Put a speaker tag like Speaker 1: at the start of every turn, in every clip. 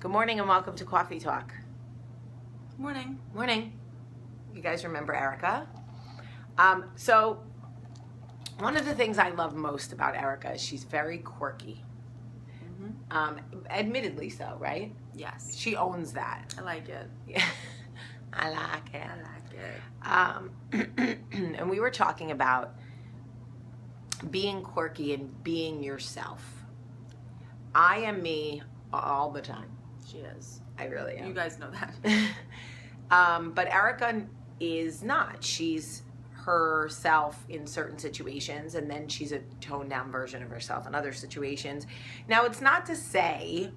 Speaker 1: Good morning and welcome to Cawfeetawk.
Speaker 2: Morning.
Speaker 1: Morning. You guys remember Erica? So one of the things I love most about Erica is she's very quirky. Admittedly so, right?
Speaker 2: Yes.
Speaker 1: She owns that.
Speaker 2: I like it.
Speaker 1: Yeah. I like it.
Speaker 2: I like it.
Speaker 1: And we were talking about being quirky and being yourself. I am me all the time.
Speaker 2: She is.
Speaker 1: I really am.
Speaker 2: You guys know that.
Speaker 1: But Erica is not. She's herself in certain situations, and then she's a toned down version of herself in other situations. Now, it's not to say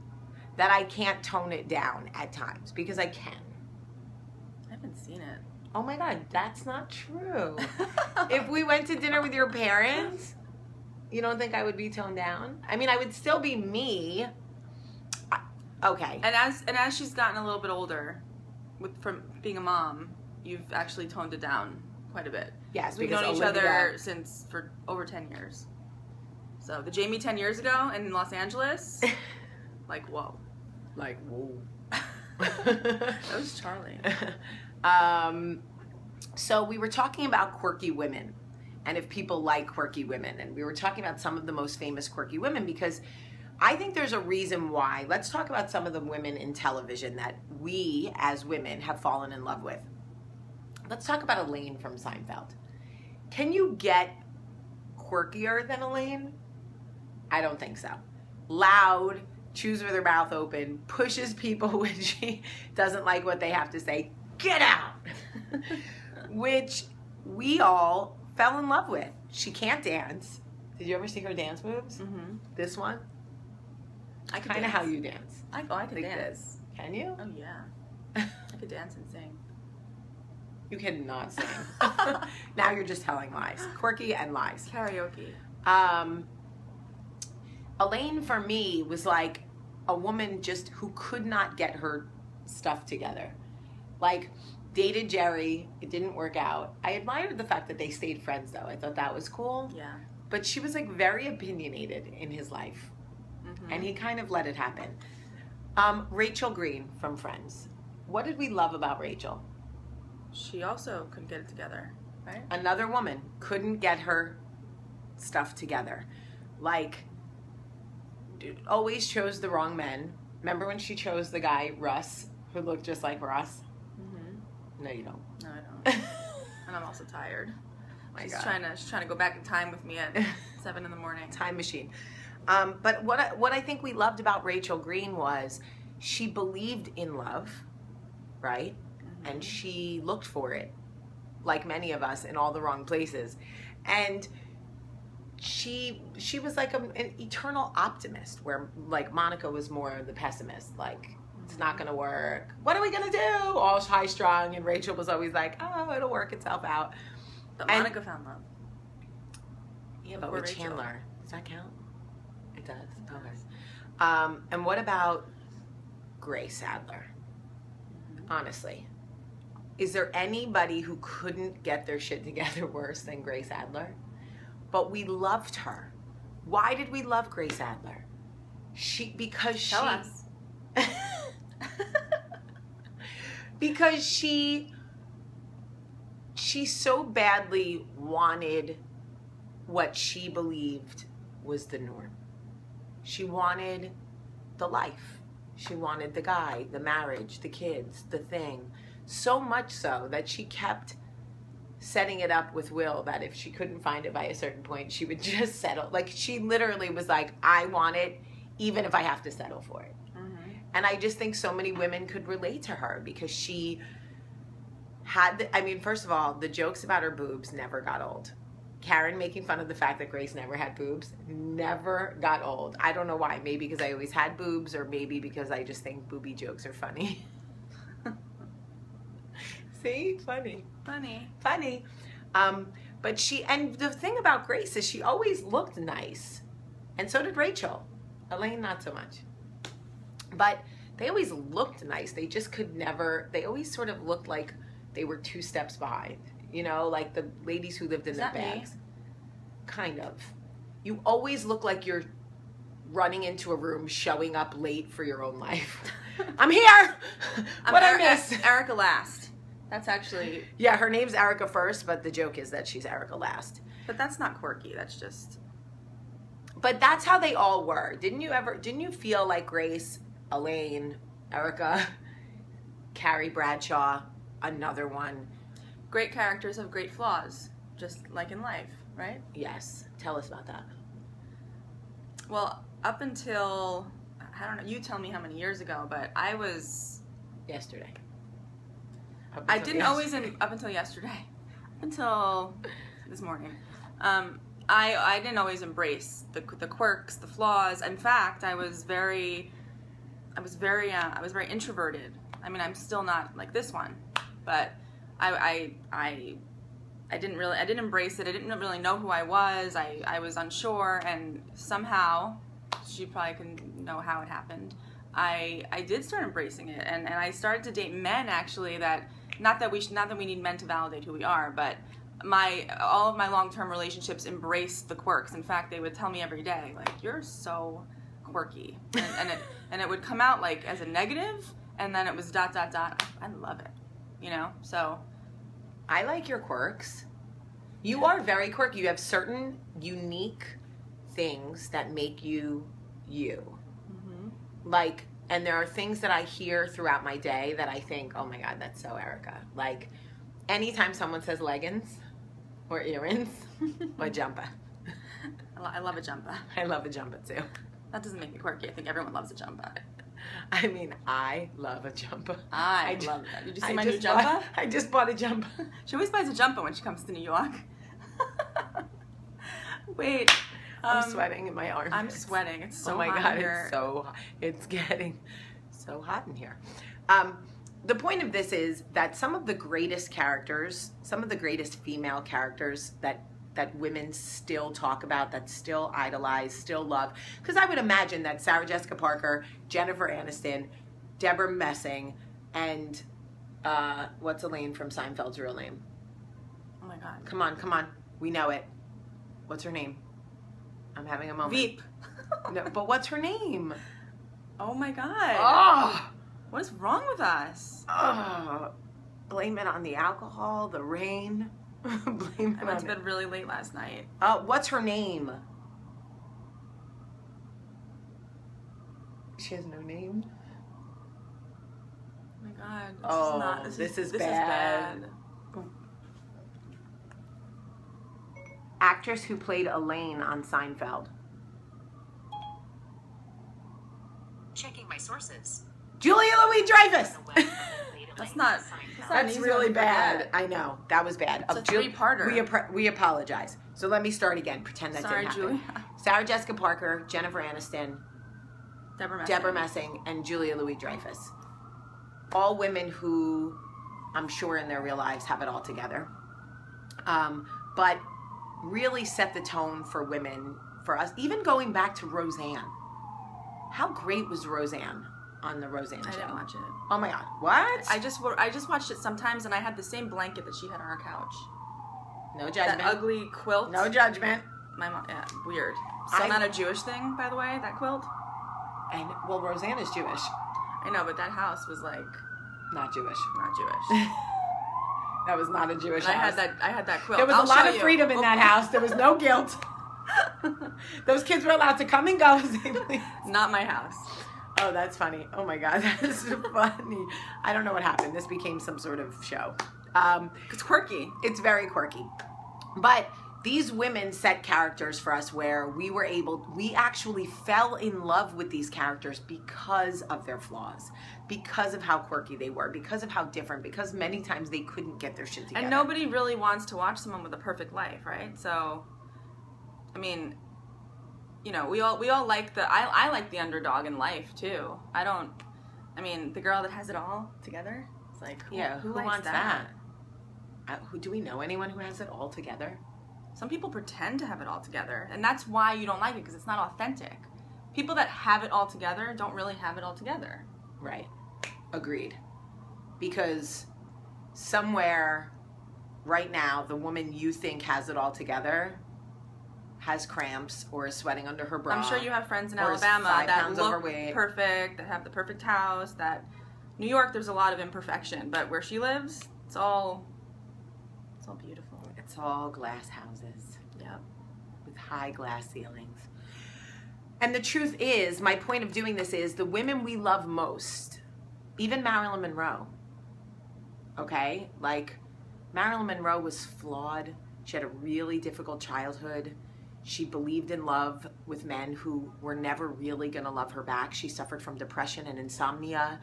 Speaker 1: that I can't tone it down at times, because I can.
Speaker 2: I haven't seen it.
Speaker 1: Oh my God, that's not true. If we went to dinner with your parents, you don't think I would be toned down? I mean, I would still be me. Okay.
Speaker 2: And as she's gotten a little bit older, from being a mom, you've actually toned it down quite a bit.
Speaker 1: Yes,
Speaker 2: we've known each other for over 10 years. So the Jamie 10 years ago in Los Angeles, like whoa,
Speaker 1: like whoa.
Speaker 2: That was Charlie.
Speaker 1: So we were talking about quirky women, and if people like quirky women, and we were talking about some of the most famous quirky women, because I think there's a reason why. Let's talk about some of the women in television that we as women have fallen in love with. Let's talk about Elaine from Seinfeld. Can you get quirkier than Elaine? I don't think so. Loud, chews with her mouth open, pushes people when she doesn't like what they have to say. Get out! Which we all fell in love with. She can't dance. Did you ever see her dance moves?
Speaker 2: Mm-hmm.
Speaker 1: This one?
Speaker 2: I could
Speaker 1: kind of
Speaker 2: dance.
Speaker 1: how you dance.
Speaker 2: I can
Speaker 1: like
Speaker 2: dance.
Speaker 1: This. Can you?
Speaker 2: Oh yeah. I could dance and sing.
Speaker 1: You cannot sing. Now you're just telling lies. Quirky and lies.
Speaker 2: Karaoke.
Speaker 1: Elaine for me was like a woman just who could not get her stuff together. Like, dated Jerry, it didn't work out. I admired the fact that they stayed friends though. I thought that was cool.
Speaker 2: Yeah.
Speaker 1: But she was like very opinionated in his life. Mm-hmm. And he kind of let it happen. Rachel Green from Friends. What did we love about Rachel?
Speaker 2: She also couldn't get it together, right?
Speaker 1: Another woman couldn't get her stuff together. Like, always chose the wrong men. Remember when she chose the guy, Russ, who looked just like Russ? Mm-hmm. No, you don't.
Speaker 2: No, I don't. And I'm also tired. She's trying to go back in time with me at 7 in the morning.
Speaker 1: Time machine. But what I think we loved about Rachel Green was she believed in love, right? Mm-hmm. And she looked for it, like many of us, in all the wrong places. And she was like an eternal optimist, where like Monica was more the pessimist, like it's not gonna work. What are we gonna do? All high strung, and Rachel was always like, oh, it'll work itself out.
Speaker 2: But Monica found love.
Speaker 1: Yeah, but with Chandler, does that count? It does. Okay. And what about Grace Adler? Honestly, is there anybody who couldn't get their shit together worse than Grace Adler? But we loved her. Why did we love Grace Adler?
Speaker 2: Tell us.
Speaker 1: Because she so badly wanted what she believed was the norm. She wanted the life. She wanted the guy, the marriage, the kids, the thing. So much so that she kept setting it up with Will that if she couldn't find it by a certain point, she would just settle. Like, she literally was like, I want it even if I have to settle for it. Mm-hmm. And I just think so many women could relate to her because she had, first of all, the jokes about her boobs never got old. Karen making fun of the fact that Grace never had boobs never got old. I don't know why. Maybe because I always had boobs, or maybe because I just think booby jokes are funny. See? Funny. But and the thing about Grace is she always looked nice. And so did Rachel. Elaine, not so much. But they always looked nice. They just could never, they always sort of looked like they were 2 steps behind. You know, like the ladies who lived in their bags. Me? Kind of. You always look like you're running into a room, showing up late for your own life. I'm here. What I miss?
Speaker 2: Erica last. That's actually...
Speaker 1: Yeah, her name's Erica first, but the joke is that she's Erica last.
Speaker 2: But that's not quirky. That's just...
Speaker 1: But that's how they all were. Didn't you feel like Grace, Elaine, Erica, Carrie Bradshaw, another one?
Speaker 2: Great characters have great flaws, just like in life, right?
Speaker 1: Yes. Tell us about that.
Speaker 2: Well, up until, I don't know, you tell me how many years ago, but I was...
Speaker 1: Yesterday.
Speaker 2: Up until yesterday. Up until this morning. I didn't always embrace the quirks, the flaws. In fact, I was very introverted. I mean, I'm still not like this one, but I didn't embrace it. I didn't really know who I was. I was unsure, and somehow, she probably can know how it happened. I did start embracing it, and I started to date men actually that not that we need men to validate who we are, but all of my long-term relationships embraced the quirks. In fact, they would tell me every day, like, you're so quirky, and it would come out like as a negative, and then it was ... I love it, you know. So
Speaker 1: I like your quirks. You are very quirky. You have certain unique things that make you you. Mm-hmm. Like, and there are things that I hear throughout my day that I think, oh my God, that's so Erica. Like, anytime someone says leggings or earrings or jumper.
Speaker 2: I love a jumper.
Speaker 1: I love a jumper too.
Speaker 2: That doesn't make me quirky. I think everyone loves a jumper.
Speaker 1: I mean, I love a jumper.
Speaker 2: I love that. Did you see my new jumper?
Speaker 1: I just bought a jumper.
Speaker 2: She always buys a jumper when she comes to New York. Wait.
Speaker 1: I'm sweating in my arms.
Speaker 2: I'm sweating. It's so hot.
Speaker 1: Oh my God,
Speaker 2: here.
Speaker 1: It's getting so hot in here. The point of this is that some of the greatest characters, some of the greatest female characters that women still talk about, that still idolize, still love. Because I would imagine that Sarah Jessica Parker, Jennifer Aniston, Deborah Messing, and what's Elaine from Seinfeld's real name?
Speaker 2: Oh my God.
Speaker 1: Come on. We know it. What's her name? I'm having a moment.
Speaker 2: Veep.
Speaker 1: No, but what's her name?
Speaker 2: Oh my God.
Speaker 1: Oh!
Speaker 2: What is wrong with us?
Speaker 1: Oh! Blame it on the alcohol, the rain. Blame it
Speaker 2: I went to bed really late last night.
Speaker 1: What's her name? She has no name.
Speaker 2: Oh my God. This is bad.
Speaker 1: Actress who played Elaine on Seinfeld.
Speaker 3: Checking my sources.
Speaker 1: Julia Louis-Dreyfus.
Speaker 2: That's
Speaker 1: really bad. I know. That was bad.
Speaker 2: It's a three-parter.
Speaker 1: We apologize. So let me start again. Pretend that didn't happen.
Speaker 2: Julia.
Speaker 1: Sarah Jessica Parker, Jennifer Aniston,
Speaker 2: Deborah
Speaker 1: Messing, and Julia Louis-Dreyfus. All women who, I'm sure in their real lives, have it all together. But really set the tone for women, for us. Even going back to Roseanne. How great was Roseanne on the Roseanne show?
Speaker 2: I didn't watch it.
Speaker 1: Oh my God. What?
Speaker 2: I just watched it sometimes, and I had the same blanket that she had on our couch.
Speaker 1: No judgment.
Speaker 2: That ugly quilt.
Speaker 1: No judgment.
Speaker 2: My mom, yeah, weird. Still not a Jewish thing, by the way, that quilt?
Speaker 1: And, well, Roseanne is Jewish.
Speaker 2: I know, but that house was like...
Speaker 1: Not Jewish.
Speaker 2: Not Jewish.
Speaker 1: That was not a Jewish house.
Speaker 2: I had that quilt.
Speaker 1: There was a lot of freedom in that house. There was no guilt. Those kids were allowed to come and go as they please.
Speaker 2: Not my house.
Speaker 1: Oh, that's funny. Oh my God, that is funny. I don't know what happened. This became some sort of show.
Speaker 2: It's quirky.
Speaker 1: It's very quirky. But these women set characters for us where we actually fell in love with these characters because of their flaws, because of how quirky they were, because of how different, because many times they couldn't get their shit together.
Speaker 2: And nobody really wants to watch someone with a perfect life, right? So, I mean, you know, we all like I like the underdog in life too. I mean, the girl that has it all together. It's like, who wants that?
Speaker 1: Who do we know anyone who has it all together?
Speaker 2: Some people pretend to have it all together, and that's why you don't like it, because it's not authentic. People that have it all together don't really have it all together.
Speaker 1: Right. Agreed. Because somewhere right now, the woman you think has it all together has cramps or is sweating under her bra.
Speaker 2: I'm sure you have friends in
Speaker 1: or is
Speaker 2: Alabama
Speaker 1: 5
Speaker 2: that
Speaker 1: pounds
Speaker 2: look
Speaker 1: overweight.
Speaker 2: perfect, that have the perfect house, that New York, there's a lot of imperfection, but where she lives, it's all beautiful.
Speaker 1: It's all glass houses.
Speaker 2: Yep.
Speaker 1: With high glass ceilings. And the truth is, my point of doing this is the women we love most, even Marilyn Monroe, okay? Like, Marilyn Monroe was flawed. She had a really difficult childhood. She believed in love with men who were never really going to love her back. She suffered from depression and insomnia.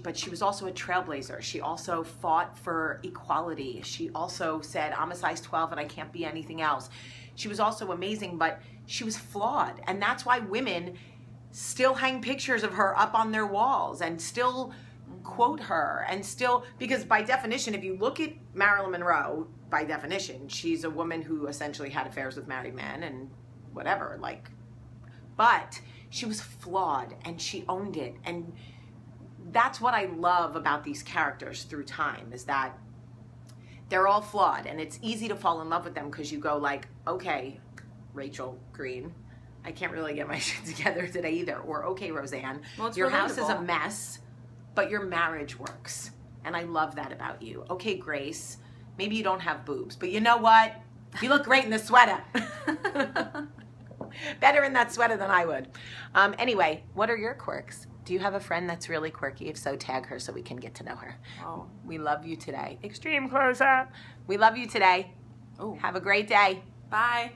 Speaker 1: But she was also a trailblazer. She also fought for equality. She also said, I'm a size 12 and I can't be anything else. She was also amazing, but she was flawed. And that's why women still hang pictures of her up on their walls and still quote her and still, because by definition, if you look at Marilyn Monroe, by definition, she's a woman who essentially had affairs with married men and whatever, like, but she was flawed and she owned it. And that's what I love about these characters through time, is that they're all flawed, and it's easy to fall in love with them because you go like, okay, Rachel Green, I can't really get my shit together today either. Or, okay, Roseanne,
Speaker 2: well,
Speaker 1: your house is a
Speaker 2: relatable.
Speaker 1: mess, but your marriage works. And I love that about you. Okay, Grace, maybe you don't have boobs, but you know what? You look great in the sweater. Better in that sweater than I would. Anyway, what are your quirks? Do you have a friend that's really quirky? If so, tag her so we can get to know her.
Speaker 2: Oh.
Speaker 1: We love you today. Extreme close-up. We love you today.
Speaker 2: Oh.
Speaker 1: Have a great day.
Speaker 2: Bye.